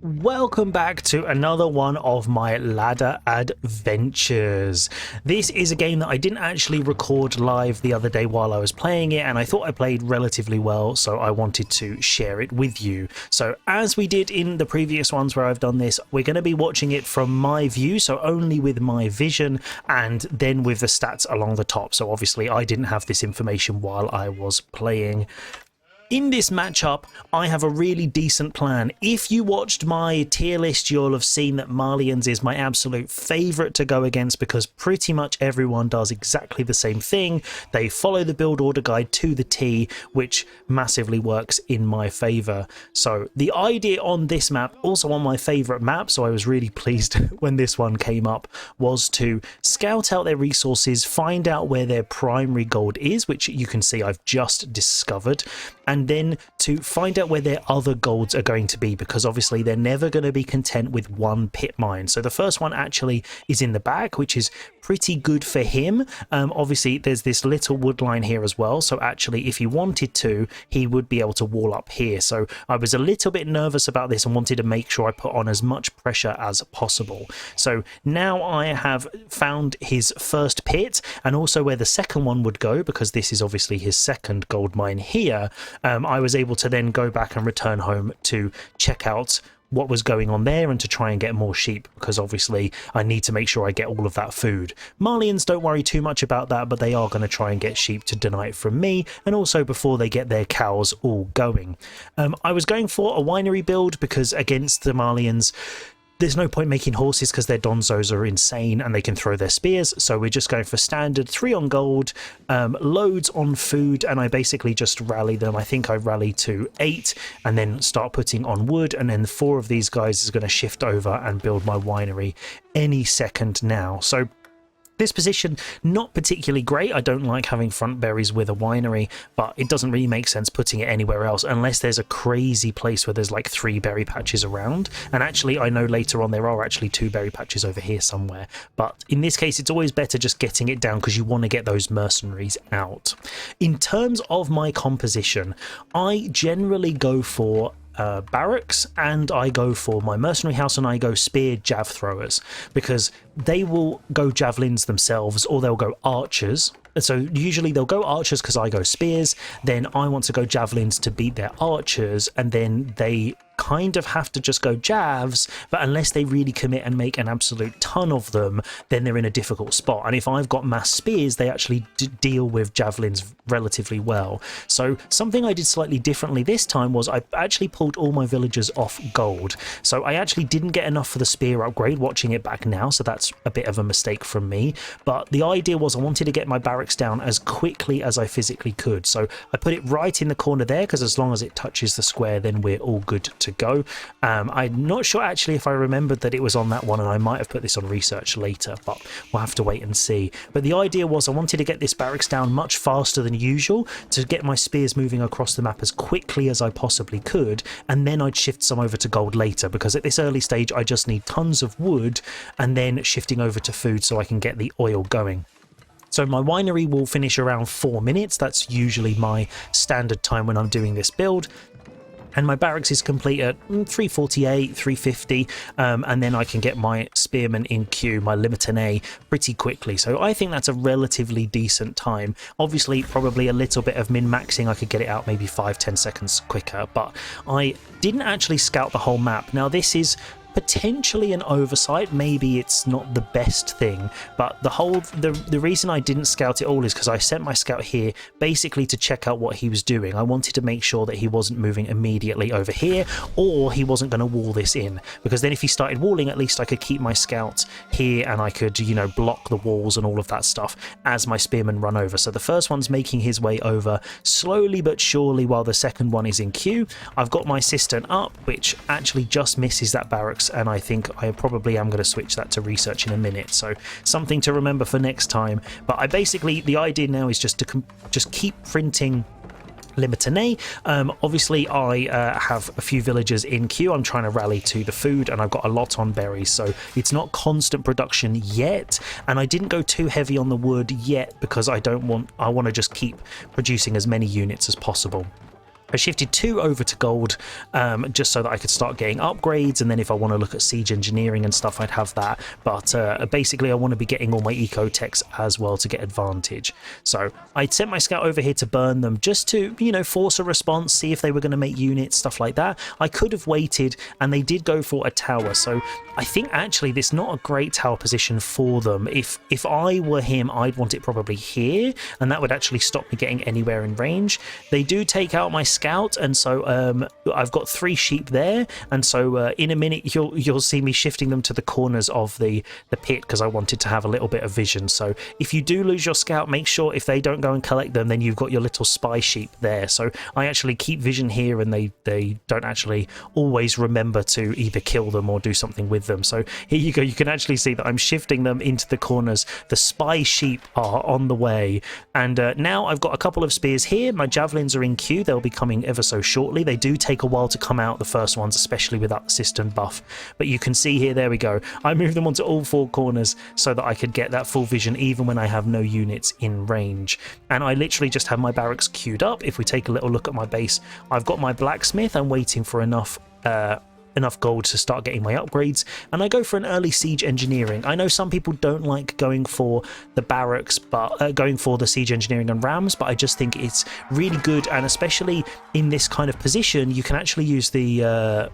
Welcome back to another one of my ladder adventures. This is a game that I didn't actually record live the other day while I was playing it, and I thought I played relatively well, so I wanted to share it with you. So as we did in the previous ones where I've done this, we're going to be watching it from my view, so only with my vision, and then with the stats along the top. So obviously I didn't have this information while I was playing. In this matchup, I have a really decent plan. If you watched my tier list, you'll have seen that Malians is my absolute favourite to go against because pretty much everyone does exactly the same thing. They follow the build order guide to the T, which massively works in my favour. So the idea on this map, also on my favourite map, so I was really pleased when this one came up, was to scout out their resources, find out where their primary gold is, which you can see I've just discovered, and then to find out where their other golds are going to be, because obviously they're never going to be content with one pit mine. So the first one actually is in the back, which is pretty good for him. Obviously there's this little wood line here as well, so actually if he wanted to, he would be able to wall up here. So I was a little bit nervous about this and wanted to make sure I put on as much pressure as possible. So now I have found his first pit and also where the second one would go, because this is obviously his second gold mine here. I was able to then go back and return home to check out what was going on there and to try and get more sheep, because obviously I need to make sure I get all of that food. Malians don't worry too much about that, but they are going to try and get sheep to deny it from me, and also before they get their cows all going. I was going for a winery build because against the Malians there's no point making horses because their donzos are insane and they can throw their spears, so we're just going for standard 3 on gold, loads on food, and I basically just rally them. I think I rally to 8 and then start putting on wood, and then 4 of these guys is going to shift over and build my winery any second now. So this position, not particularly great. I don't like having front berries with a winery, but it doesn't really make sense putting it anywhere else unless there's a crazy place where there's like 3 berry patches around. And actually, I know later on there are actually 2 berry patches over here somewhere. But in this case, it's always better just getting it down because you want to get those mercenaries out. In terms of my composition, I generally go for barracks, and I go for my mercenary house, and I go spear jav throwers because they will go javelins themselves, or they'll go archers. So usually they'll go archers because I go spears, then I want to go javelins to beat their archers, and then they kind of have to just go javs, but unless they really commit and make an absolute ton of them, then they're in a difficult spot. And if I've got mass spears, they actually deal with javelins relatively well. So something I did slightly differently this time was I actually pulled all my villagers off gold. So I actually didn't get enough for the spear upgrade, watching it back now, so that's a bit of a mistake from me. But the idea was I wanted to get my barracks down as quickly as I physically could. So I put it right in the corner there, because as long as it touches the square, then we're all good to go. I'm not sure actually if I remembered that it was on that one, and I might have put this on research later, but we'll have to wait and see. But the idea was I wanted to get this barracks down much faster than usual to get my spears moving across the map as quickly as I possibly could, and then I'd shift some over to gold later, because at this early stage I just need tons of wood and then shifting over to food so I can get the oil going. So my winery will finish around 4 minutes. That's usually my standard time when I'm doing this build. And my barracks is complete at 348, 350, and then I can get my spearmen in queue, my Lipany, pretty quickly. So I think that's a relatively decent time. Obviously, probably a little bit of min-maxing, I could get it out maybe 5-10 seconds quicker, but I didn't actually scout the whole map. Now this is potentially an oversight, maybe it's not the best thing, but the reason I didn't scout it all is because I sent my scout here basically to check out what he was doing. I wanted to make sure that he wasn't moving immediately over here, or he wasn't going to wall this in, because then if he started walling, at least I could keep my scout here and I could, you know, block the walls and all of that stuff as my spearmen run over. So the first one's making his way over slowly but surely while the second one is in queue. I've got my cistern up, which actually just misses that barracks, and I think I probably am going to switch that to research in a minute, so something to remember for next time. But I basically, the idea now is just to just keep printing Lipany. Obviously I have a few villagers in queue. I'm trying to rally to the food, and I've got a lot on berries, so it's not constant production yet, and I didn't go too heavy on the wood yet because I want to just keep producing as many units as possible. I shifted 2 over to gold just so that I could start getting upgrades, and then if I want to look at siege engineering and stuff, I'd have that. But basically I want to be getting all my eco techs as well to get advantage. So I'd sent my scout over here to burn them just to, you know, force a response, see if they were going to make units, stuff like that. I could have waited, and they did go for a tower, so I think actually this is not a great tower position for them. If I were him, I'd want it probably here, and that would actually stop me getting anywhere in range. They do take out my scout, and so I've got 3 sheep there, and so in a minute you'll see me shifting them to the corners of the pit because I wanted to have a little bit of vision. So if you do lose your scout, make sure if they don't go and collect them, then you've got your little spy sheep there. So I actually keep vision here, and they don't actually always remember to either kill them or do something with them. So here you go, you can actually see that I'm shifting them into the corners. The spy sheep are on the way, and now I've got a couple of spears here. My javelins are in queue, they'll be coming ever so shortly. They do take a while to come out, the first ones, especially without the system buff, but you can see here, there we go, I moved them onto all 4 corners so that I could get that full vision even when I have no units in range. And I literally just have my barracks queued up. If we take a little look at my base, I've got my blacksmith. I'm waiting for enough gold to start getting my upgrades, and I go for an early siege engineering. I know some people don't like going for the barracks, but going for the siege engineering and rams, but I just think it's really good, and especially in this kind of position you can actually use the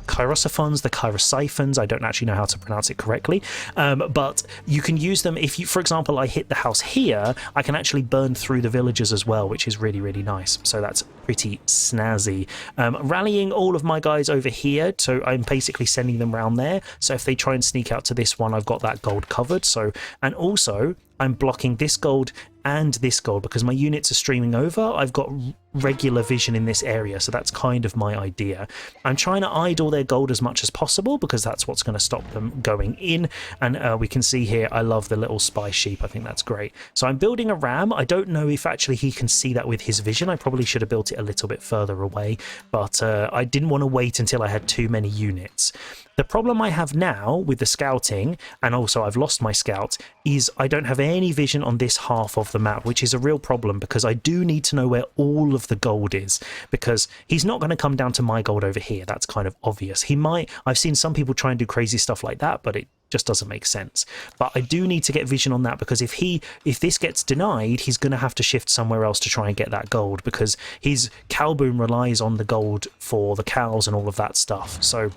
Kairosophons, the Kairosyphons, I don't actually know how to pronounce it correctly, but you can use them if you, for example, I hit the house here, I can actually burn through the villagers as well, which is really, really nice. So that's pretty snazzy. Rallying all of my guys over here, so I'm basically sending them around there, so if they try and sneak out to this one, I've got that gold covered. So, and also I'm blocking this gold and this gold because my units are streaming over. I've got regular vision in this area, so that's kind of my idea. I'm trying to idle their gold as much as possible because that's what's going to stop them going in. And we can see here, I love the little spy sheep. I think that's great. So I'm building a ram. I don't know if actually he can see that with his vision. I probably should have built it a little bit further away, but I didn't want to wait until I had too many units. The problem I have now with the scouting, and also I've lost my scout, is I don't have any vision on this half of the map, which is a real problem because I do need to know where all of the gold is, because he's not going to come down to my gold over here. That's kind of obvious. He might. I've seen some people try and do crazy stuff like that, but it just doesn't make sense. But I do need to get vision on that, because if this gets denied, he's going to have to shift somewhere else to try and get that gold, because his cow boom relies on the gold for the cows and all of that stuff. So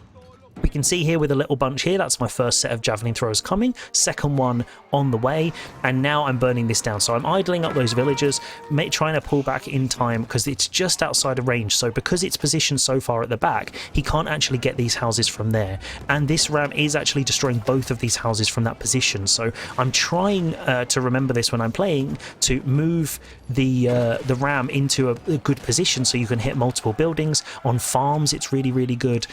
we can see here with a little bunch here, that's my first set of javelin throwers coming, second one on the way, and now I'm burning this down. So I'm idling up those villagers, trying to pull back in time because it's just outside of range. So because it's positioned so far at the back, he can't actually get these houses from there. And this ram is actually destroying both of these houses from that position. So I'm trying to remember this when I'm playing, to move the ram into a good position so you can hit multiple buildings. On farms, it's really, really good.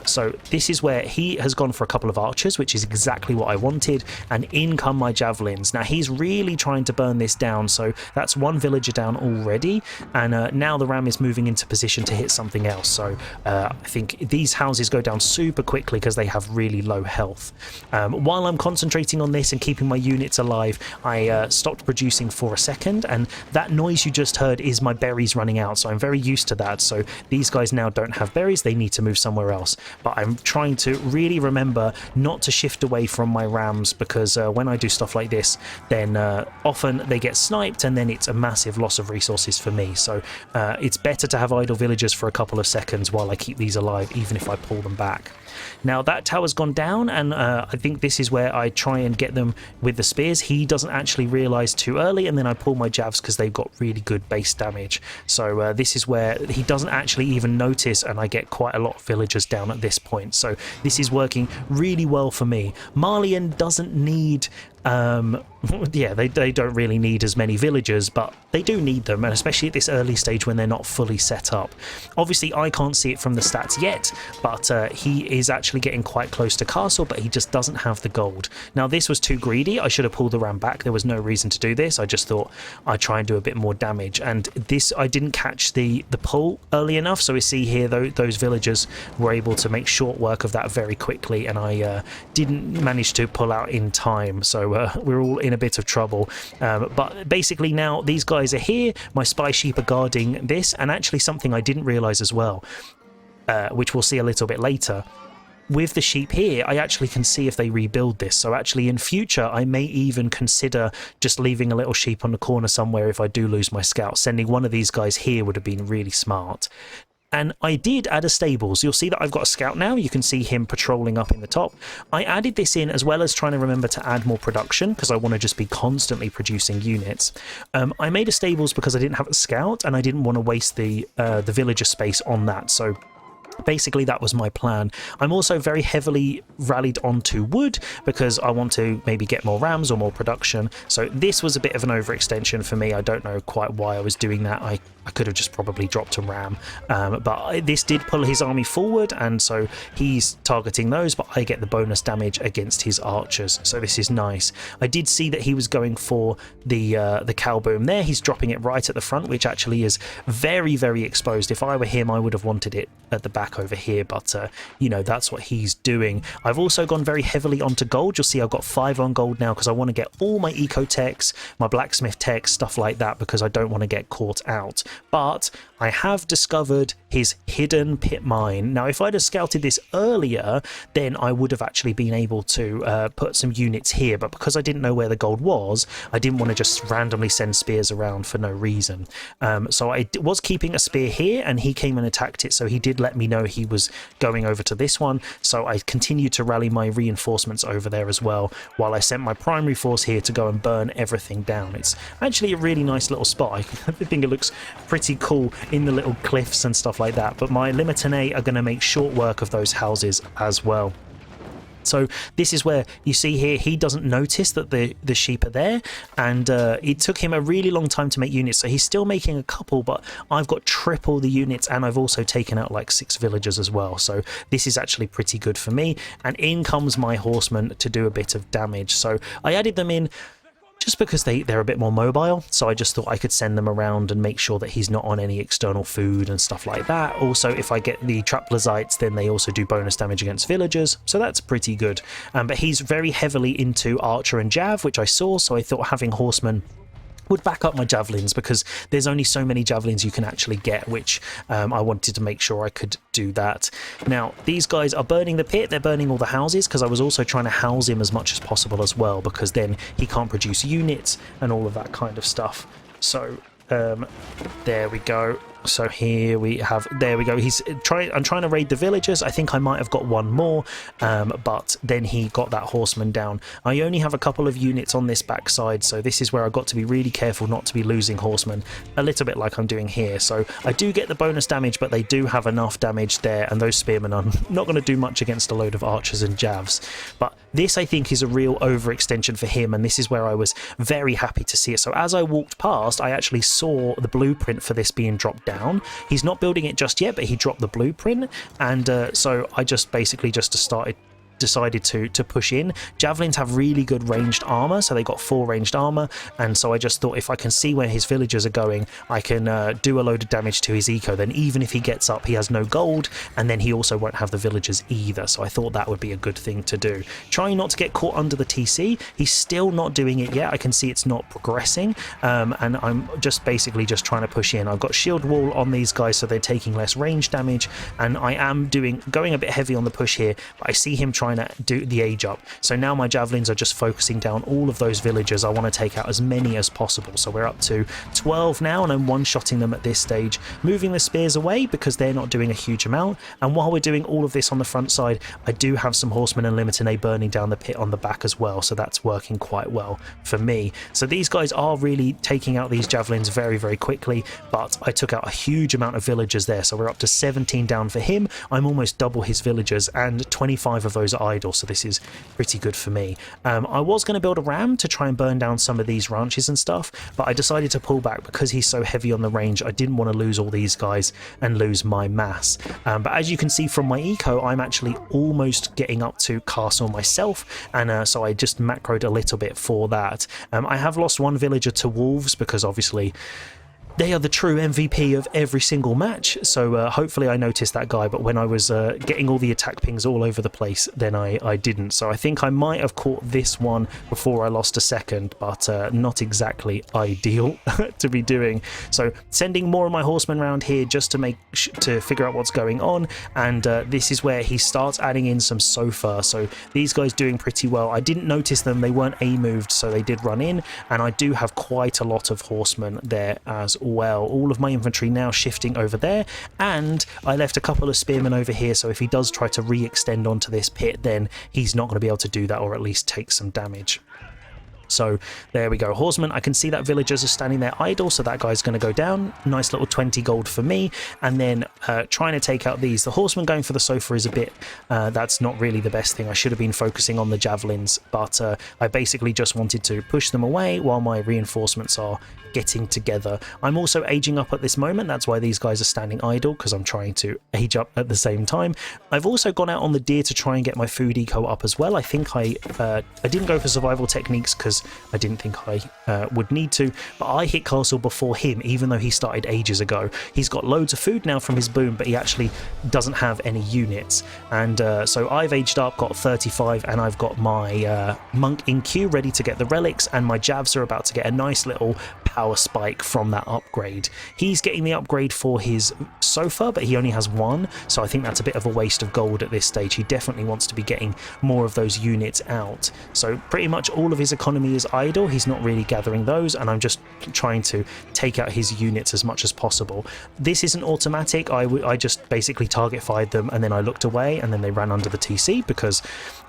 So this is where he has gone for a couple of archers, which is exactly what I wanted, and in come my javelins. Now he's really trying to burn this down, so that's one villager down already, and now the ram is moving into position to hit something else. So I think these houses go down super quickly because they have really low health. While I'm concentrating on this and keeping my units alive, I stopped producing for a second, and that noise you just heard is my berries running out, so I'm very used to that. So these guys now don't have berries, they need to move somewhere else, but I'm trying to really remember not to shift away from my rams, because when I do stuff like this, then often they get sniped and then it's a massive loss of resources for me. So it's better to have idle villagers for a couple of seconds while I keep these alive, even if I pull them back. Now that tower's gone down, and I think this is where I try and get them with the spears. He doesn't actually realise too early, and then I pull my javs because they've got really good base damage. So this is where he doesn't actually even notice, and I get quite a lot of villagers down at this point. So this is working really well for me. Malian doesn't need yeah, they don't really need as many villagers, but they do need them, and especially at this early stage when they're not fully set up. Obviously I can't see it from the stats yet, but he is actually getting quite close to castle, but he just doesn't have the gold. Now this was too greedy. I should have pulled the ram back. There was no reason to do this. I just thought I'd try and do a bit more damage, and this, I didn't catch the pull early enough. So we see here those villagers were able to make short work of that very quickly, and I didn't manage to pull out in time. So so we're all in a bit of trouble. But basically now these guys are here, my spy sheep are guarding this, and actually something I didn't realise as well, which we'll see a little bit later. With the sheep here, I actually can see if they rebuild this. So actually in future, I may even consider just leaving a little sheep on the corner somewhere if I do lose my scout. Sending one of these guys here would have been really smart. And I did add a stables. You'll see that I've got a scout now. You can see him patrolling up in the top. I added this in as well as trying to remember to add more production because I want to just be constantly producing units. I made a stables because I didn't have a scout and I didn't want to waste the villager space on that. So basically that was my plan. I'm also very heavily rallied onto wood because I want to maybe get more rams or more production. So this was a bit of an overextension for me. I don't know quite why I was doing that. I could have just probably dropped a ram, but this did pull his army forward, and so he's targeting those, but I get the bonus damage against his archers, so this is nice. I did see that he was going for the cow boom there. He's dropping it right at the front, which actually is very, very exposed. If I were him, I would have wanted it at the back over here, but you know, that's what he's doing. I've also gone very heavily onto gold. You'll see I've got 5 on gold now because I want to get all my eco techs, my blacksmith techs, stuff like that, because I don't want to get caught out. But I have discovered his hidden pit mine. Now, if I'd have scouted this earlier, then I would have actually been able to put some units here, but because I didn't know where the gold was, I didn't want to just randomly send spears around for no reason. So I was keeping a spear here, and he came and attacked it, so he did let me know he was going over to this one, so I continued to rally my reinforcements over there as well, while I sent my primary force here to go and burn everything down. It's actually a really nice little spot. I think it looks pretty cool in the little cliffs and stuff like that, but my Lipany are going to make short work of those houses as well. So this is where you see here he doesn't notice that the sheep are there, and it took him a really long time to make units, so he's still making a couple, but I've got triple the units, and I've also taken out like 6 villagers as well, so this is actually pretty good for me. And in comes my horsemen to do a bit of damage, so I added them in just because they're a bit more mobile, so I just thought I could send them around and make sure that he's not on any external food and stuff like that. Also, if I get the Traplasites, then they also do bonus damage against villagers, so that's pretty good. But he's very heavily into archer and jav, which I saw, so I thought having horsemen would back up my javelins, because there's only so many javelins you can actually get, which I wanted to make sure I could do that. Now, these guys are burning the pit, they're burning all the houses, because I was also trying to house him as much as possible as well, because then he can't produce units and all of that kind of stuff. So there we go. So here we have, there we go. I'm trying to raid the villagers. I think I might have got one more, but then he got that horseman down. I only have a couple of units on this backside, so this is where I've got to be really careful not to be losing horsemen, a little bit like I'm doing here. So I do get the bonus damage, but they do have enough damage there, and those spearmen are not going to do much against a load of archers and javs. But this, I think, is a real overextension for him, and this is where I was very happy to see it. So as I walked past, I actually saw the blueprint for this being dropped down. He's not building it just yet, but he dropped the blueprint, and so I just basically just decided to push in. Javelins have really good ranged armor, so they got 4 ranged armor, and so I just thought if I can see where his villagers are going, I can do a load of damage to his eco. Then even if he gets up, he has no gold, and then he also won't have the villagers either, so I thought that would be a good thing to do. Trying not to get caught under the TC. He's still not doing it yet. I can see it's not progressing, and I'm just basically just trying to push in. I've got shield wall on these guys, so they're taking less range damage, and I am going a bit heavy on the push here, but I see him trying to do the age up. So now my javelins are just focusing down all of those villagers. I want to take out as many as possible. So we're up to 12 now, and I'm one-shotting them at this stage, moving the spears away because they're not doing a huge amount. And while we're doing all of this on the front side, I do have some horsemen and Lipany burning down the pit on the back as well, so that's working quite well for me. So these guys are really taking out these javelins very, very quickly, but I took out a huge amount of villagers there, so we're up to 17 down for him. I'm almost double his villagers, and 25 of those are idle, so this is pretty good for me. I was going to build a ram to try and burn down some of these ranches and stuff, but I decided to pull back because he's so heavy on the range. I didn't want to lose all these guys and lose my mass. But as you can see from my eco, I'm actually almost getting up to castle myself, and so I just macroed a little bit for that. I have lost one villager to wolves because obviously they are the true MVP of every single match. So hopefully I noticed that guy, but when I was getting all the attack pings all over the place, then I didn't. So I think I might have caught this one before I lost a second, but not exactly ideal to be doing. So sending more of my horsemen around here just to figure out what's going on, and this is where he starts adding in some sofa. So these guys doing pretty well. I didn't notice them, they weren't A moved, so they did run in, and I do have quite a lot of horsemen there as well. All of my infantry now shifting over there, and I left a couple of spearmen over here, so if he does try to re-extend onto this pit, then he's not going to be able to do that, or at least take some damage. So there we go, horsemen. I can see that villagers are standing there idle, so that guy's going to go down. Nice little 20 gold for me. And then trying to take out these. The horsemen going for the sofa is a bit, that's not really the best thing. I should have been focusing on the javelins, but I basically just wanted to push them away while my reinforcements are getting together. I'm also aging up at this moment. That's why these guys are standing idle, because I'm trying to age up at the same time. I've also gone out on the deer to try and get my food eco up as well. I think I didn't go for survival techniques because I didn't think I would need to, but I hit castle before him, even though he started ages ago. He's got loads of food now from his boom, but he actually doesn't have any units, and so I've aged up, got 35, and I've got my monk in queue ready to get the relics, and my javs are about to get a nice little power spike from that upgrade. He's getting the upgrade for his sofa, but he only has one, so I think that's a bit of a waste of gold at this stage. He definitely wants to be getting more of those units out. So pretty much all of his economy is idle. He's not really gathering those, and I'm just trying to take out his units as much as possible. This isn't automatic. I just basically target fired them, and then I looked away, and then they ran under the TC, because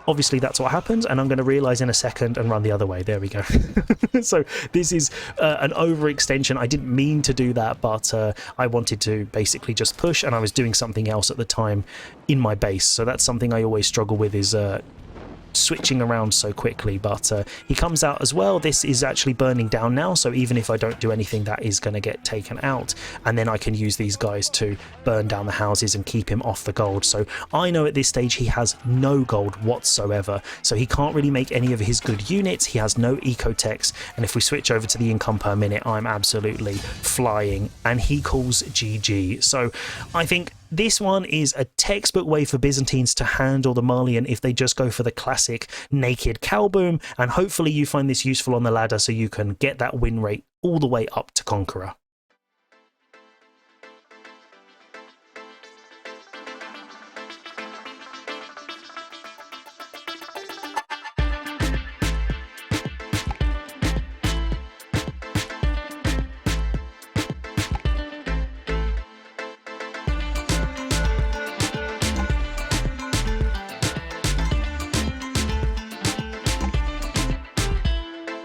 obviously that's what happens, and I'm going to realize in a second and run the other way. There we go. So this is an overextension. I didn't mean to do that, but I wanted to basically just push, and I was doing something else at the time in my base. So that's something I always struggle with, is switching around so quickly. But he comes out as well. This is actually burning down now, so even if I don't do anything, that is going to get taken out, and then I can use these guys to burn down the houses and keep him off the gold. So I know at this stage he has no gold whatsoever, so he can't really make any of his good units. He has no ecotechs, and if we switch over to the income per minute, I'm absolutely flying, and he calls GG. So I think this one is a textbook way for Byzantines to handle the Malian if they just go for the classic naked cow boom, and hopefully you find this useful on the ladder so you can get that win rate all the way up to Conqueror.